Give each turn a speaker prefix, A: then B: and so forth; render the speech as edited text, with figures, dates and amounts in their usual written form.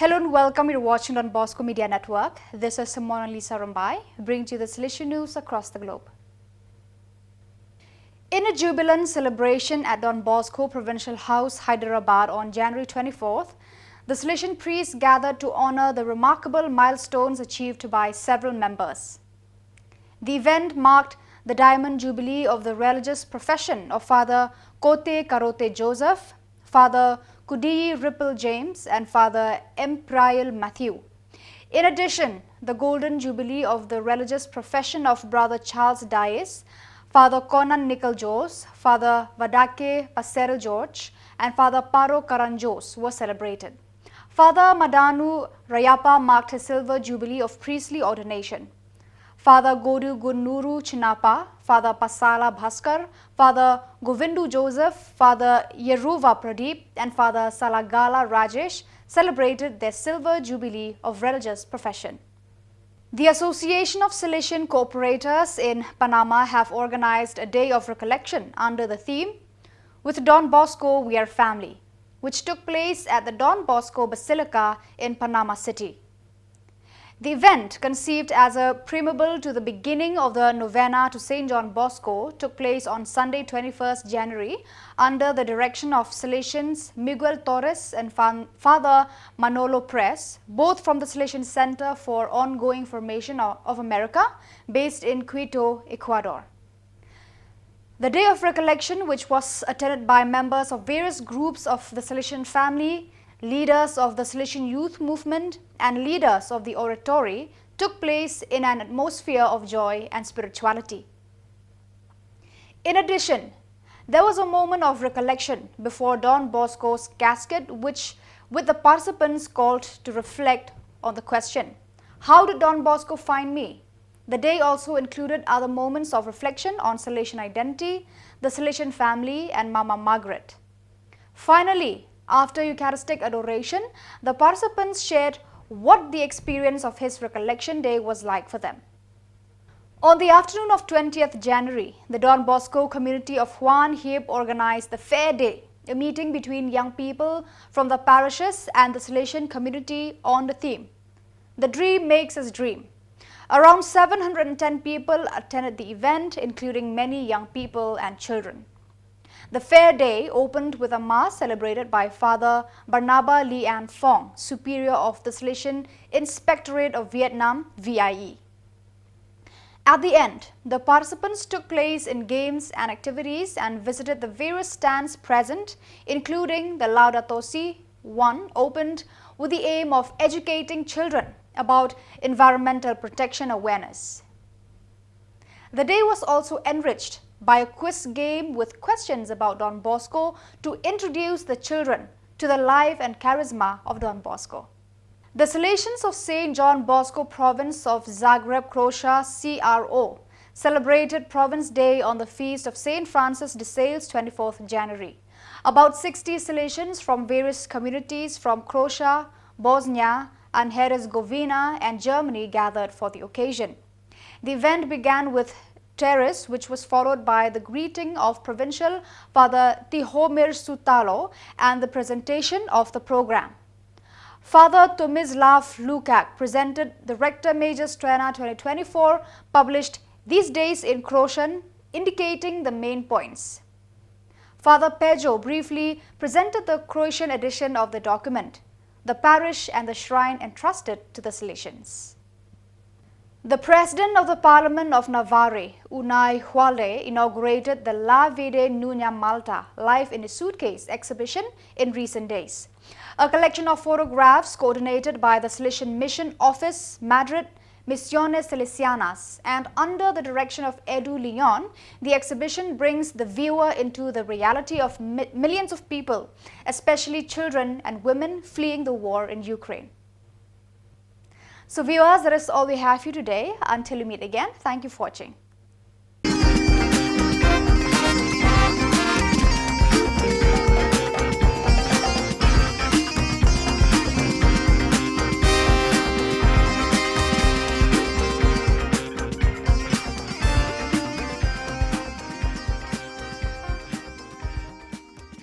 A: Hello and welcome. You're watching on Bosco Media Network. This is Simona Lisa Rumbai, bringing you the Salesian news across the globe. In a Jubilee celebration at Don Bosco Provincial House, Hyderabad on January 24th, the Salesian priests gathered to honor the remarkable milestones achieved by several members. The event marked the Diamond Jubilee of the religious profession of Father Kote Karote Joseph, Father Kudiyi Ripple James and Father Emprial Matthew. In addition, the Golden Jubilee of the religious profession of Brother Charles Dias, Father Conan Nicol Jos, Father Vadake Passerel George and Father Paro Karanjos were celebrated. Father Madanu Rayapa marked his silver jubilee of priestly ordination. Father Godu Gunnuru Chinapa, Father Pasala Bhaskar, Father Govindu Joseph, Father Yeruva Pradeep and Father Salagala Rajesh celebrated their silver jubilee of religious profession. The Association of Salesian Cooperators in Panama have organized a day of recollection under the theme, "With Don Bosco We Are Family," which took place at the Don Bosco Basilica in Panama City. The event, conceived as a preamble to the beginning of the novena to St. John Bosco, took place on Sunday 21st January under the direction of Salesians Miguel Torres and Father Manolo Press, both from the Salesian Center for Ongoing Formation of America, based in Quito, Ecuador. The Day of Recollection, which was attended by members of various groups of the Salesian family, leaders of the Salesian youth movement and leaders of the oratory, took place in an atmosphere of joy and spirituality. In addition, there was a moment of recollection before Don Bosco's casket, with the participants called to reflect on the question, "How did Don Bosco find me?" The day also included other moments of reflection on Salesian identity, the Salesian family and Mama Margaret. Finally, after Eucharistic adoration, the participants shared what the experience of his recollection day was like for them. On the afternoon of 20th January, the Don Bosco community of Juan Hieb organized the Fair Day, a meeting between young people from the parishes and the Salesian community on the theme, "The Dream Makes Us Dream." Around 710 people attended the event, including many young people and children. The Fair Day opened with a mass celebrated by Father Barnaba Lian Fong, Superior of the Salesian Inspectorate of Vietnam, VIE. At the end, the participants took place in games and activities and visited the various stands present, including the Laudato Si. One opened with the aim of educating children about environmental protection awareness. The day was also enriched by a quiz game with questions about Don Bosco to introduce the children to the life and charisma of Don Bosco. The Salesians of St. John Bosco Province of Zagreb, Croatia, CRO, celebrated Province Day on the feast of St. Francis de Sales, 24th January. About 60 Salesians from various communities from Croatia, Bosnia and Herzegovina and Germany gathered for the occasion. The event began with terrace, which was followed by the greeting of Provincial Father Tihomir Sutalo and the presentation of the program. Father Tomislav Lukak presented the Rector Major Strana 2024, published these days in Croatian, indicating the main points. Father Pejo briefly presented the Croatian edition of the document, the parish and the shrine entrusted to the Salesians. The President of the Parliament of Navarre, Unai Huale, inaugurated the La Vide Nunya Malta Life in a Suitcase exhibition in recent days. A collection of photographs coordinated by the Salesian Mission Office, Madrid, Misiones Salesianas, and under the direction of Edu Leon, the exhibition brings the viewer into the reality of millions of people, especially children and women fleeing the war in Ukraine. So viewers, that is all we have for you today. Until we meet again, thank you for watching.